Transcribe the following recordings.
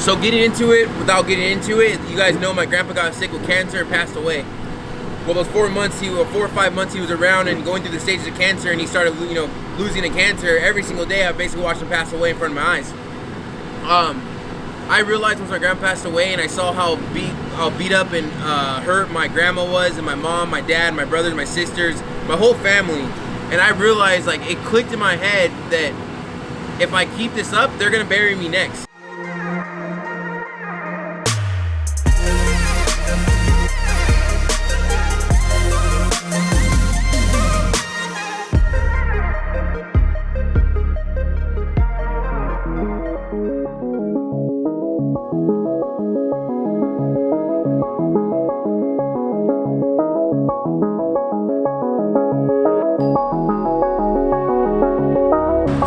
So getting into it, without getting into it, you guys know my grandpa got sick with cancer and passed away. Well, those 4 or 5 months he was around and going through the stages of cancer, and he started, losing to cancer. Every single day I basically watched him pass away in front of my eyes. I realized once my grandpa passed away and I saw how beat up and hurt my grandma was, and my mom, my dad, my brothers, my sisters, my whole family. And I realized, like, it clicked in my head that if I keep this up, they're gonna bury me next.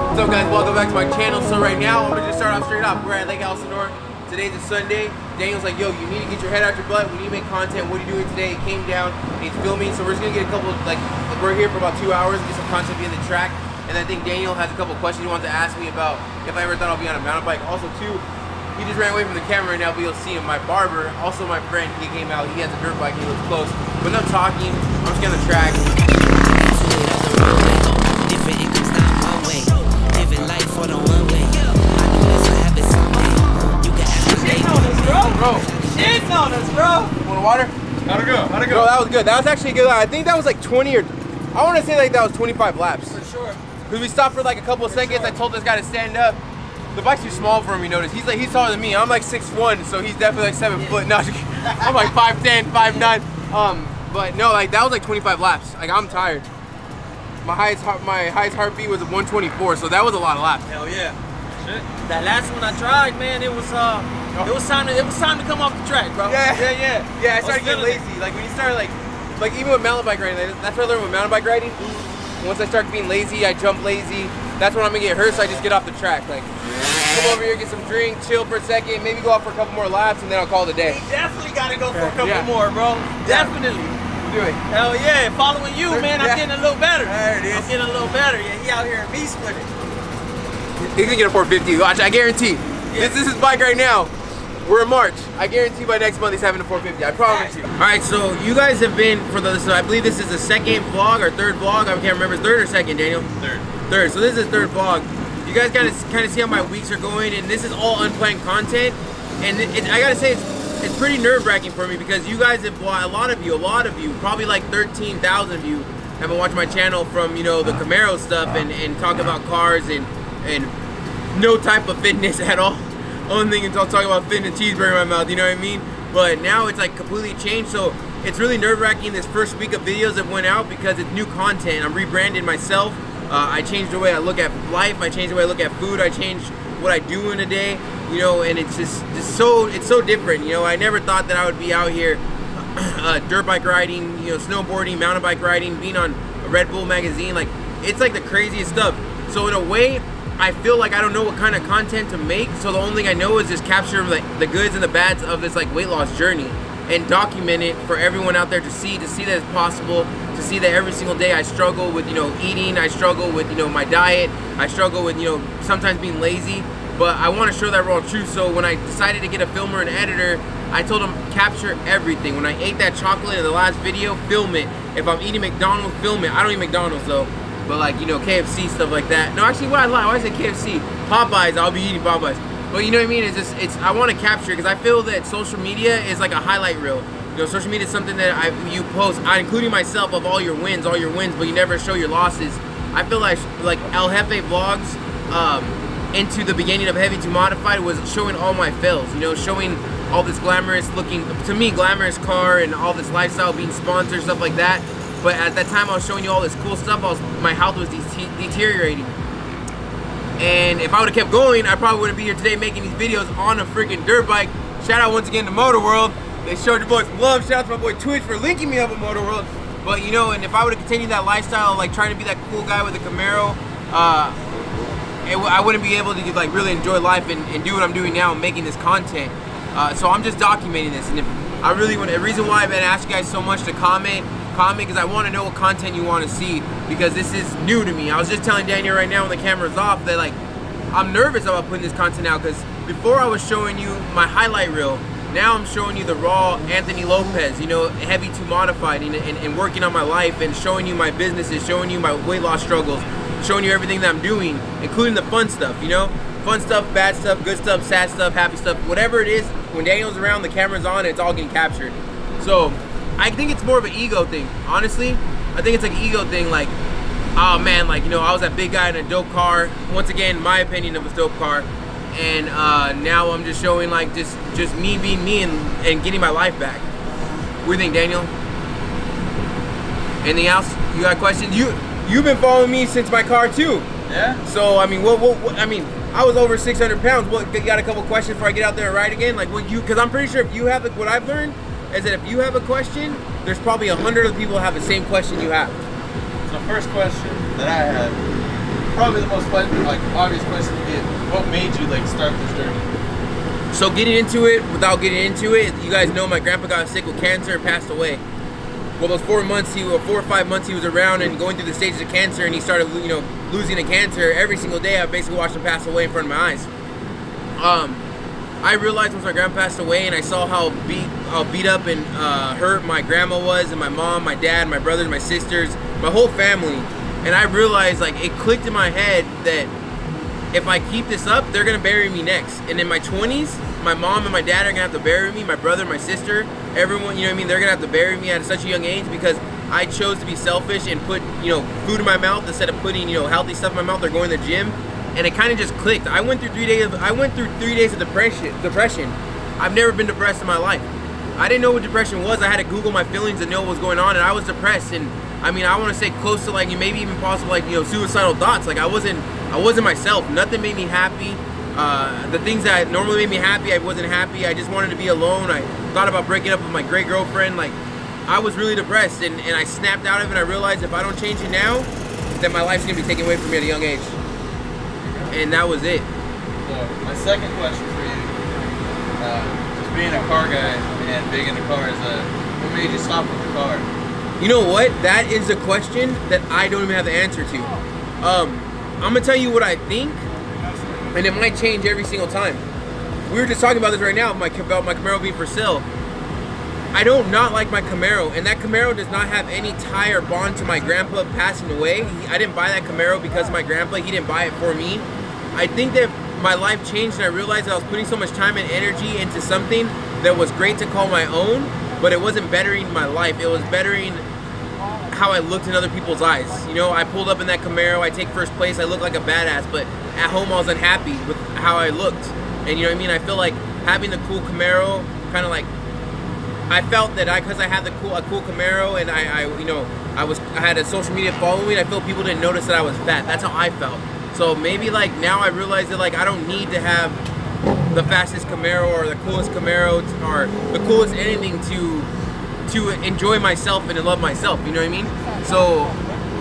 What's up, guys? Welcome back to my channel. So right now, I'm gonna just start off straight off. We're at Lake Elsinore. Today's a Sunday. Daniel's like, yo, you need to get your head out your butt. We need to make content. What are you doing today? He came down and he's filming. So we're just gonna get a couple, we're here for about 2 hours, get some content being the track. And I think Daniel has a couple questions he wants to ask me about if I ever thought I'll be on a mountain bike. Also, too, he just ran away from the camera right now, but you'll see him. My barber, also my friend, he came out. He has a dirt bike. He lives close. But enough talking. I'm just getting on the track. Different incomes down one way. Living life for the one way. I do this, I have it someday. You can ask me. Shitting on us, bro. Bro. Shitting on us, bro. You want water? How'd it go? How'd it Bro, go? that was good. That was actually a good. I think that was like 20 or, I want to say like that was 25 laps. For sure. Because we stopped for like a couple of seconds. I told this guy to stand up. The bike's too small for him, you notice. He's taller than me. I'm like 6'1", so he's definitely like 7 foot. No, I'm like 5'10", 5'9". But no, like that was like 25 laps. Like I'm tired. My highest heartbeat was 124, so that was a lot of laps. Hell yeah. Shit. That last one I tried, man, it was time to come off the track, bro. Yeah, I started getting lazy. Like when you start like even with mountain bike riding, that's what I learned with mountain bike riding. Once I start being lazy, I jump lazy. That's when I'm gonna get hurt, so I just get off the track. Like, come over here, get some drink, chill for a second, maybe go out for a couple more laps, and then I'll call it a day. We definitely gotta go for a couple more, bro. Definitely. Do it. Hell yeah. Following you, man, I'm getting a little better. There it is. I'm getting a little better. Yeah, he out here in beast with it. He's gonna get a 450. Watch, I guarantee. Yeah. This is his bike right now. We're in March. I guarantee by next month he's having a 450. I promise you. All right, so you guys have been so I believe this is the second vlog or third vlog. I can't remember. Third or second, Daniel? Third. So this is the third vlog. You guys kind of see how my weeks are going, and this is all unplanned content. And I gotta say it's pretty nerve-wracking for me because you guys have a lot of you, probably like 13,000 of you have been watching my channel from the Camaro stuff and talk about cars and no type of fitness at all. Only thing until talking about fitting a cheeseburger in my mouth, you know what I mean? But now it's like completely changed, so it's really nerve-wracking this first week of videos that went out because it's new content. I'm rebranding myself. I changed the way I look at life. I changed the way I look at food. I changed what I do in a day, and it's just so different. I never thought that I would be out here dirt bike riding, snowboarding, mountain bike riding, being on a Red Bull magazine. Like, it's like the craziest stuff. So in a way, I feel like I don't know what kind of content to make, so the only thing I know is just capture the goods and the bads of this like weight loss journey and document it for everyone out there to see that it's possible, to see that every single day I struggle with eating, I struggle with my diet, I struggle with sometimes being lazy, but I want to show that raw truth. So when I decided to get a filmer and editor, I told him capture everything. When I ate that chocolate in the last video, film it. If I'm eating McDonald's, film it. I don't eat McDonald's though. But like, KFC, stuff like that. No, actually, why I say KFC? Popeyes, I'll be eating Popeyes. But you know what I mean? I want to capture it because I feel that social media is like a highlight reel. Social media is something that you post, including myself, of all your wins, but you never show your losses. I feel like El Jefe vlogs into the beginning of Heavy to Modified was showing all my fails. Showing all this glamorous looking, to me, glamorous car and all this lifestyle, being sponsored, stuff like that. But at that time, I was showing you all this cool stuff. My health was deteriorating. And if I would have kept going, I probably wouldn't be here today making these videos on a freaking dirt bike. Shout out once again to Motor World. They showed your boy some love. Shout out to my boy Twitch for linking me up with Motor World. But and if I would have continued that lifestyle, like trying to be that cool guy with a Camaro, I wouldn't be able to like really enjoy life and do what I'm doing now and making this content. So I'm just documenting this. And if I really want, the reason why I've been asking you guys so much to comment because I want to know what content you want to see, because this is new to me. I was just telling Daniel right now when the camera's off that like I'm nervous about putting this content out because before I was showing you my highlight reel. Now I'm showing you the raw Anthony Lopez, you know, heavy to modified, and working on my life and showing you my businesses, showing you my weight loss struggles, showing you everything that I'm doing, including the fun stuff, you know? Fun stuff, bad stuff, good stuff, sad stuff, happy stuff, whatever it is, when Daniel's around, the camera's on, it's all getting captured. So, I think it's more of an ego thing, honestly. I think it's like an ego thing, like, oh man, like, you know, I was that big guy in a dope car. Once again, my opinion of a dope car. And now I'm just showing like just me being me and getting my life back. What do you think, Daniel? Anything else? You got questions? You've been following me since my car too. Yeah. So I mean, what I mean, I was over 600 pounds. What, you got a couple questions before I get out there and ride again? Like what you? Because I'm pretty sure if you have what I've learned is that if you have a question, there's probably 100 other people who have the same question you have. So first question that I had. Probably the most obvious question to get. What made you like start this journey? So getting into it, without getting into it, you guys know my grandpa got sick with cancer and passed away. Well, those 4 or 5 months he was around and going through the stages of cancer, and he started, you know, losing the cancer. Every single day, I basically watched him pass away in front of my eyes. I realized once my grandpa passed away, and I saw how beat up and hurt my grandma was, and my mom, my dad, my brothers, my sisters, my whole family. And I realized, like, it clicked in my head that if I keep this up, they're gonna bury me next. And in my 20s, my mom and my dad are gonna have to bury me, my brother, my sister, everyone, you know what I mean? They're gonna have to bury me at such a young age because I chose to be selfish and put, you know, food in my mouth instead of putting, you know, healthy stuff in my mouth or going to the gym. And it kind of just clicked. I went through 3 days of depression. I've never been depressed in my life. I didn't know what depression was. I had to Google my feelings to know what was going on, and I was depressed. And I mean, I want to say close to like maybe even possible like, you know, suicidal thoughts. Like I wasn't myself. Nothing made me happy. The things that normally made me happy, I wasn't happy. I just wanted to be alone. I thought about breaking up with my great girlfriend. Like I was really depressed, and I snapped out of it. And I realized if I don't change it now, that my life's gonna be taken away from me at a young age. And that was it. So my second question for you, just being a car guy and big into cars, what made you stop with the car? You know what? That is a question that I don't even have the answer to. I'm gonna tell you what I think, and it might change every single time. We were just talking about this right now, about my Camaro being for sale. I don't not like my Camaro, and that Camaro does not have any tie or bond to my grandpa passing away. I didn't buy that Camaro because of my grandpa. He didn't buy it for me. I think that my life changed, and I realized that I was putting so much time and energy into something that was great to call my own, but it wasn't bettering my life. It was bettering how I looked in other people's eyes. You know, I pulled up in that Camaro, I take first place, I look like a badass, but at home I was unhappy with how I looked. And you know what I mean? I feel like having the cool Camaro, kind of like, I felt that because I had a cool Camaro, and I had a social media following, I feel people didn't notice that I was fat. That's how I felt. So maybe like now I realize that like I don't need to have the fastest Camaro or the coolest Camaro or the coolest anything to enjoy myself and to love myself, you know what I mean? So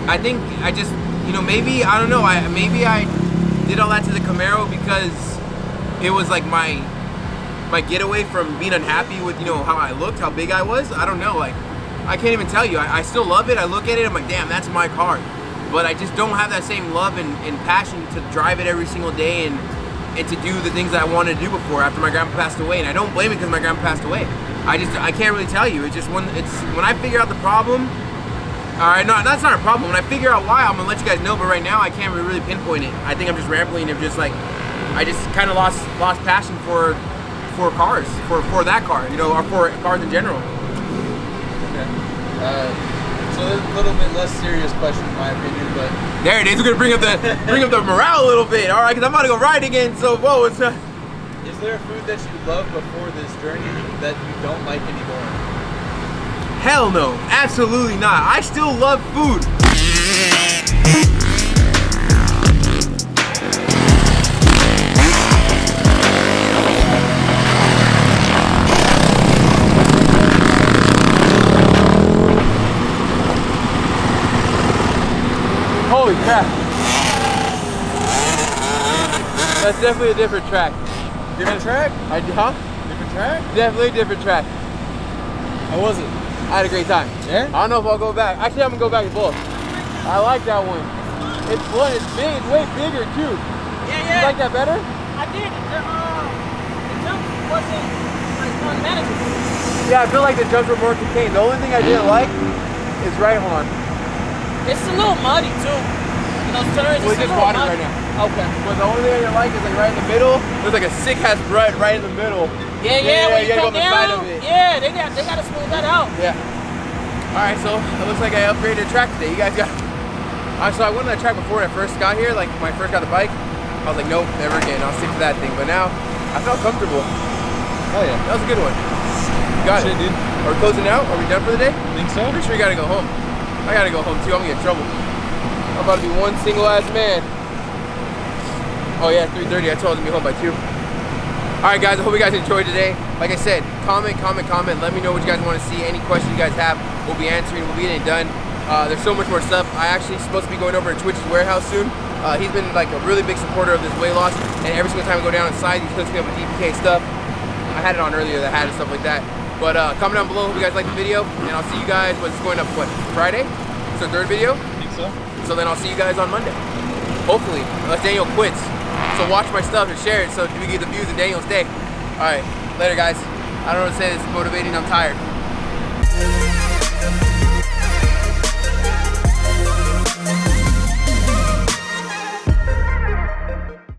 I think I just, you know, maybe, I don't know, maybe I did all that to the Camaro because it was like my getaway from being unhappy with, you know, how I looked, how big I was. I don't know, like, I can't even tell you. I still love it. I look at it, I'm like, damn, that's my car. But I just don't have that same love and passion to drive it every single day and to do the things that I wanted to do before after my grandpa passed away. And I don't blame it because my grandpa passed away. I can't really tell you. It's just when I figure out the problem, all right, no, that's not a problem. When I figure out why, I'm gonna let you guys know, but right now I can't really pinpoint it. I think I'm just rambling of just like, I just kind of lost passion for cars, for that car, you know, or for cars in general. Okay. So this is a little bit less serious question in my opinion, but there it is. We're gonna bring up the morale a little bit, all right? Because I'm about to go ride again. So whoa, it's not. Is there a food that you loved before this journey that you don't like anymore? Hell no, absolutely not. I still love food. Holy crap. That's definitely a different track. Different track? Huh? Different track? Definitely a different track. How was it? I had a great time. Yeah? I don't know if I'll go back. Actually, I'm gonna go back to both. I like that one. It's fun. It's big. It's way bigger too. Yeah, You like that better? I did. manageable. Yeah, I feel like the jumps were more contained. The only thing I didn't like is right, hold on. It's a little muddy too. In those turns, Well, it's it's just a little water muddy. right now. Okay. But the only thing I didn't like is like right in the middle. There's like a sick ass rut right in the middle. Yeah, when you you gotta go come on the side down, of it. yeah, they gotta smooth that out. Yeah. All right, so it looks like I upgraded the track today. You guys got. So I went on that track before when I first got here. Like when I first got the bike, I was like, nope, never again. I'll stick to that thing. But now I felt comfortable. Oh yeah. That was a good one. Got Shit, it. dude. Are we closing out? Are we done for the day? Think so? Pretty sure you gotta go home. I gotta go home too. I'm gonna get in trouble. I'm about to be one single ass man. Oh yeah, 3:30. I told him to be home by 2. All right, guys. I hope you guys enjoyed today. Like I said, comment. Let me know what you guys want to see. Any questions you guys have, we'll be answering. We'll be getting it done. There's so much more stuff. I actually supposed to be going over to Twitch's warehouse soon. He's been like a really big supporter of this weight loss, and every single time I go down inside, he hooks me up with DPK stuff. I had it on earlier, the hat and stuff like that. But comment down below if you guys like the video, and I'll see you guys. What's going up? What, Friday? It's our 3rd video. Think so? So then I'll see you guys on Monday. Hopefully, unless Daniel quits. So watch my stuff and share it so we get the views in Daniel's day. All right, later guys. I don't know what to say. It's motivating. I'm tired.